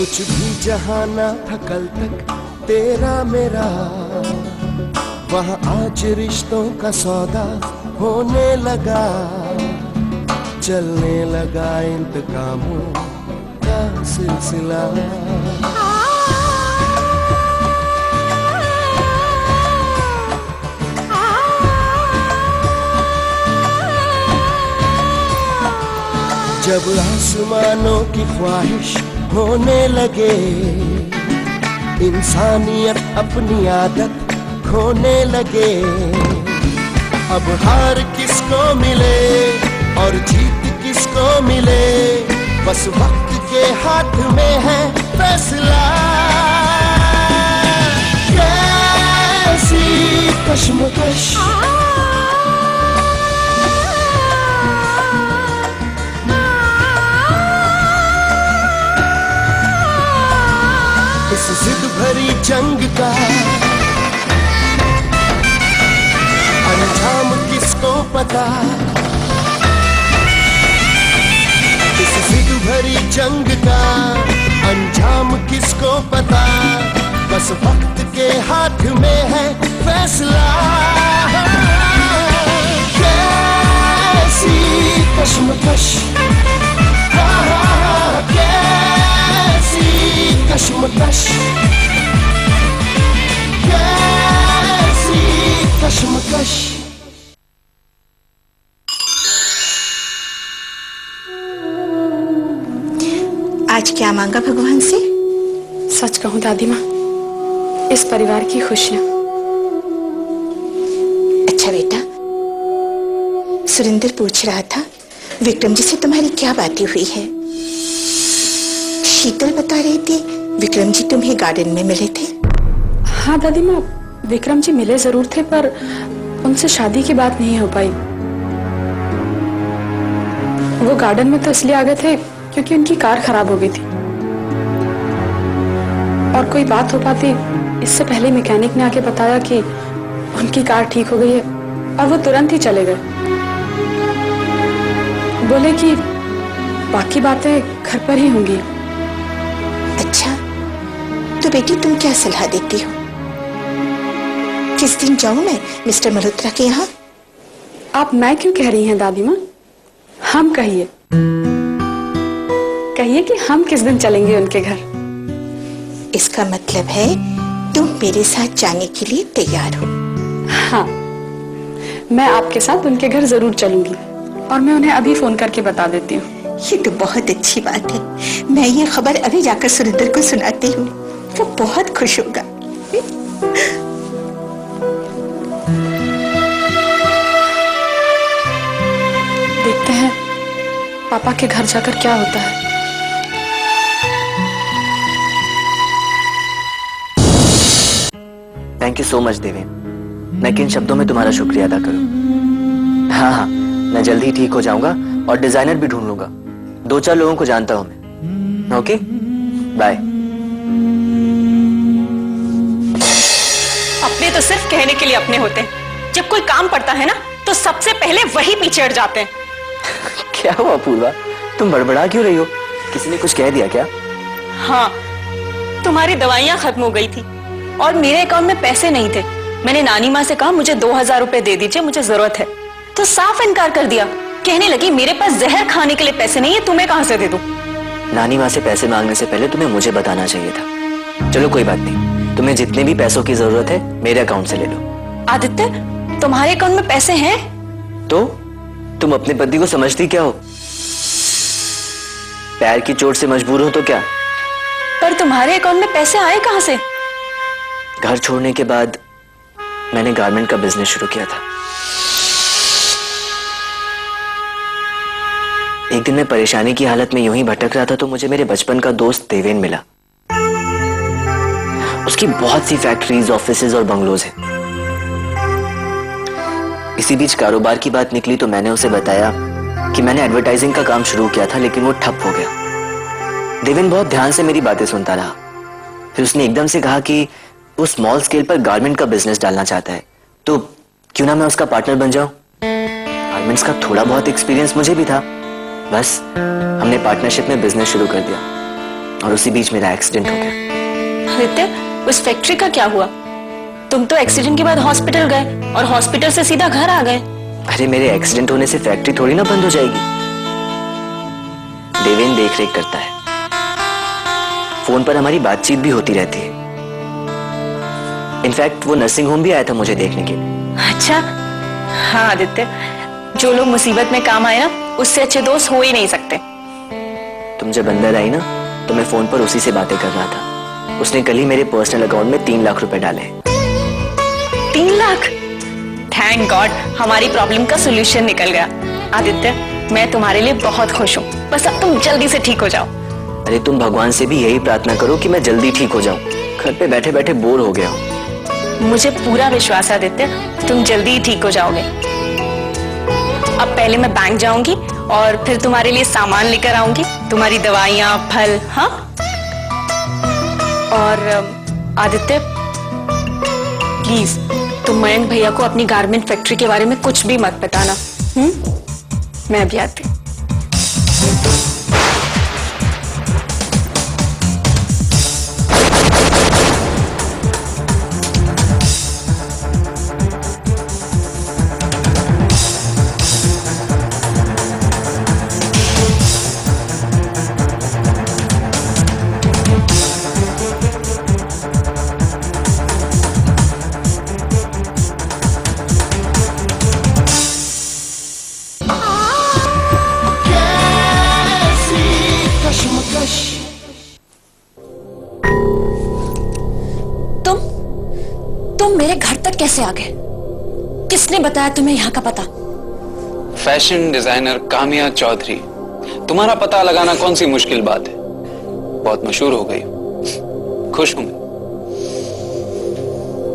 कुछ भी जहाँ ना था कल तक तेरा मेरा, वहाँ आज रिश्तों का सौदा होने लगा, चलने लगा इंतकामों का सिलसिला। जब आसमानों की ख्वाहिश होने लगे, इंसानियत अपनी आदत खोने लगे, अब हार किसको मिले और जीत किसको मिले, बस वक्त के हाथ में है फैसला। कैसी कश्मकश इस जिद भरी जंग का अंजाम किसको पता, इस जिद भरी जंग का अंजाम किसको पता, बस वक्त के हाथ में है फैसला। कैसी कश्मकश, कैसी कश्मकश, कैसी कश्मकश। आज क्या मांगा भगवान से? सच कहूं दादी माँ, इस परिवार की खुशियां। अच्छा बेटा, सुरेंद्र पूछ रहा था विक्रम जी से तुम्हारी क्या बातें हुई है। शीतल बता रही थी विक्रम जी तुम्हें गार्डन में मिले थे। हाँ दादी माँ, विक्रम जी मिले जरूर थे पर उनसे शादी की बात नहीं हो पाई। वो गार्डन में तो इसलिए आ गए थे क्योंकि उनकी कार खराब हो गई थी, और कोई बात हो पाती इससे पहले मैकेनिक ने आके बताया कि उनकी कार ठीक हो गई है, और वो तुरंत ही चले गए। बोले कि बाकी बातें घर पर ही होंगी। अच्छा, तो बेटी तुम क्या सलाह देती हो? किस दिन जाऊं मैं मिस्टर मल्होत्रा के यहाँ? आप मैं क्यों कह रही हैं दादी माँ? हम कहिए, कहिए कि हम किस दिन चलेंगे उनके घर। इसका मतलब है तुम मेरे साथ जाने के लिए तैयार हो? हाँ, मैं आपके साथ उनके घर जरूर चलूंगी, और मैं उन्हें अभी फोन करके बता देती हूँ। ये तो बहुत अच्छी बात है। मैं ये खबर अभी जाकर सुरेंद्र को सुनाती हूँ, वो बहुत खुश होगा। देखते हैं पापा के घर जाकर क्या होता है। थैंक यू सो मच देवी। मैं किन शब्दों में तुम्हारा शुक्रिया अदा करूं। हाँ हाँ, मैं जल्दी ही ठीक हो जाऊंगा और डिजाइनर भी ढूंढ लूंगा। 2-4 लोगों को जानता हूं मैं। Okay, bye. अपने तो सिर्फ कहने के लिए अपने होते हैं, जब कोई काम पड़ता है ना तो सबसे पहले वही पीछे हट जाते हैं। क्या हुआ पूर्वा, तुम बड़बड़ा क्यों रही हो? किसी ने कुछ कह दिया क्या? हाँ, तुम्हारी दवाइयां खत्म हो गई थी और मेरे अकाउंट में पैसे नहीं थे। मैंने नानी माँ से कहा मुझे 2000 रुपए दे दीजिए, मुझे जरूरत है, तो साफ इनकार कर दिया। कहने लगी मेरे पास जहर खाने के लिए पैसे नहीं है, तुम्हें कहां से दे दूं? नानी माँ से पैसे मांगने से पहले तुम्हें मुझे बताना चाहिए था। चलो कोई बात नहीं, तुम्हें जितने भी पैसों की जरूरत है मेरे अकाउंट से ले लो। आदित्य, तुम्हारे अकाउंट में पैसे हैं? तो तुम अपने पति को समझती क्या हो? पैर की चोट से मजबूर हो तो क्या? पर तुम्हारे अकाउंट में पैसे आए कहां से? घर छोड़ने के बाद मैंने गारमेंट का बिजनेस शुरू किया था। एक दिन मैं परेशानी की हालत में यूं ही भटक रहा था तो मुझे मेरे बचपन का दोस्त देवेन मिला। उसकी बहुत सी फैक्ट्रीज, ऑफिसेज और बंगलोज हैं। इसी बीच कारोबार की बात निकली तो मैंने उसे बताया कि मैंने एडवर्टाइजिंग का काम शुरू किया था लेकिन वो ठप हो गया। देवेन बहुत ध्यान से मेरी बातें सुनता रहा। फिर उसने एकदम से कहा कि वो स्मॉल स्केल पर गारमेंट का बिजनेस डालना चाहता है, तो क्यों ना मैं उसका पार्टनर बन जाऊं। गारमेंट्स का थोड़ा बहुत एक्सपीरियंस मुझे भी था। बस हमने पार्टनरशिप में बिजनेस शुरू कर दिया। और उसी बीच मेरा एक्सीडेंट हो गया। आदित्य, उस फैक्ट्री का क्या हुआ? तुम तो एक्सीडेंट के बाद हॉस्पिटल गए और हॉस्पिटल से सीधा घर आ गए। अरे मेरे एक्सीडेंट होने से फैक्ट्री थोड़ी ना बंद हो जाएगी। देवेन देख रेख करता है, फोन पर हमारी बातचीत भी होती रहती है। इनफैक्ट वो नर्सिंग होम भी आया था मुझे देखने के लिए। अच्छा, हाँ आदित्य, जो लोग मुसीबत में काम आए ना, उससे अच्छे दोस्त हो ही नहीं सकते। तुम जब अंदर आई ना तो मैं फोन पर उसी से बातें कर रहा था। उसने कल ही मेरे पर्सनल अकाउंट में 3 लाख रुपए डाले। 3 लाख? थैंक गॉड, हमारी प्रॉब्लम का सोल्यूशन निकल गया। आदित्य, मैं तुम्हारे लिए बहुत खुश हूँ। बस अब तुम जल्दी से ठीक हो जाओ। अरे तुम भगवान से भी यही प्रार्थना करो कि मैं जल्दी ठीक हो जाऊं। घर पे बैठे बैठे बोर हो गया हूँ। मुझे पूरा विश्वास है आदित्य, तुम जल्दी ही ठीक हो जाओगे। अब पहले मैं बैंक जाऊंगी और फिर तुम्हारे लिए सामान लेकर आऊंगी, तुम्हारी दवाइयाँ, फल। हाँ, और आदित्य प्लीज तुम मयंक भैया को अपनी गारमेंट फैक्ट्री के बारे में कुछ भी मत बताना। मैं भी आती हूँ। तुम मेरे घर तक कैसे आ गए? किसने बताया तुम्हें यहाँ का पता? Fashion designer Kamiya Chaudhary. तुम्हारा पता लगाना कौन सी मुश्किल बात है? बहुत मशहूर हो गई। खुश हूं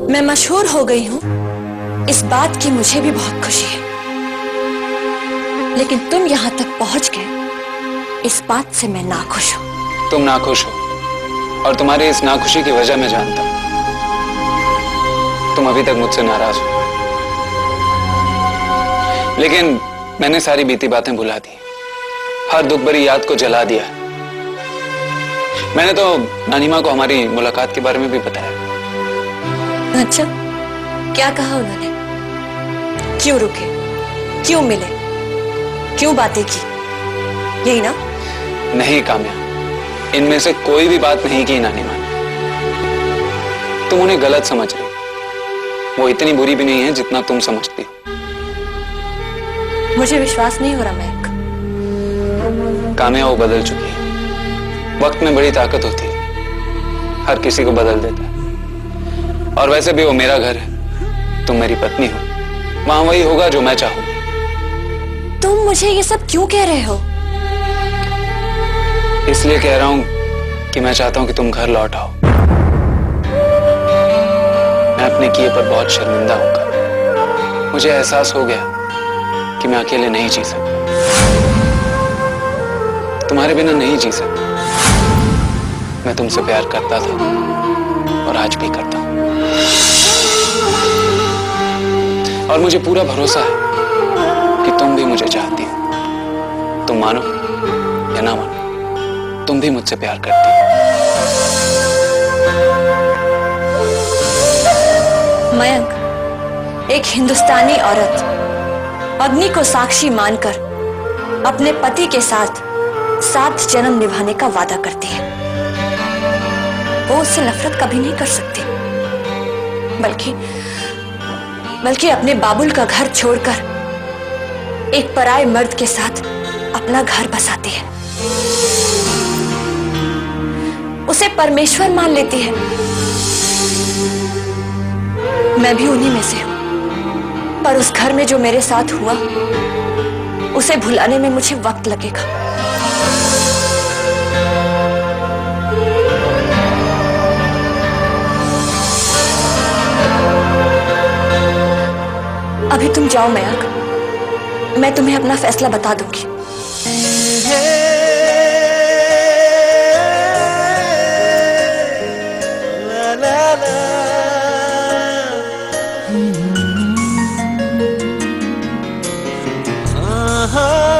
मैं मशहूर हो गई हूँ, इस बात की मुझे भी बहुत खुशी है। लेकिन तुम यहाँ तक पहुंच गए, इस बात से मैं नाखुश हूँ। तुम नाखुश हो और तुम्हारी इस नाखुशी की वजह मैं जानता हूं। तुम अभी तक मुझसे नाराज हो, लेकिन मैंने सारी बीती बातें भुला दी, हर दुख भरी याद को जला दिया। मैंने तो नानी माँ को हमारी मुलाकात के बारे में भी बताया। अच्छा, क्या कहा उन्होंने? क्यों रुके, क्यों मिले, क्यों बातें की? यही ना? नहीं काम्या, इनमें से कोई भी बात नहीं की नानी माँ। तुम उन्हें गलत समझ रही, वो इतनी बुरी भी नहीं है जितना तुम समझती। मुझे विश्वास नहीं हो रहा मयंक। काम्या वो बदल चुकी है। वक्त में बड़ी ताकत होती है, हर किसी को बदल देता है। और वैसे भी वो मेरा घर है, तुम मेरी पत्नी हो, वहां वही होगा जो मैं चाहूंगी। तुम मुझे ये सब क्यों कह रहे हो? इसलिए कह रहा हूं कि मैं चाहता हूं कि तुम घर लौट आओ। मैं अपने किए पर बहुत शर्मिंदा हूं। मुझे एहसास हो गया कि मैं अकेले नहीं जी सकता, तुम्हारे बिना नहीं जी सकता। मैं तुमसे प्यार करता था और आज भी करता हूं, और मुझे पूरा भरोसा है कि तुम भी मुझे चाहती हो। तुम मानो या ना मानो, तुम भी मुझसे प्यार करती हो। मयंक, एक हिंदुस्तानी औरत अग्नि को साक्षी मानकर अपने पति के साथ 7 जन्म निभाने का वादा करती है। वो उससे नफरत कभी नहीं कर सकती, बल्कि अपने बाबुल का घर छोड़कर एक पराये मर्द के साथ अपना घर बसाती है, उसे परमेश्वर मान लेती है। मैं भी उन्हीं में से हूं, पर उस घर में जो मेरे साथ हुआ उसे भुलाने में मुझे वक्त लगेगा। अभी तुम जाओ मयंक, मैं तुम्हें अपना फैसला बता दूंगी। हाँ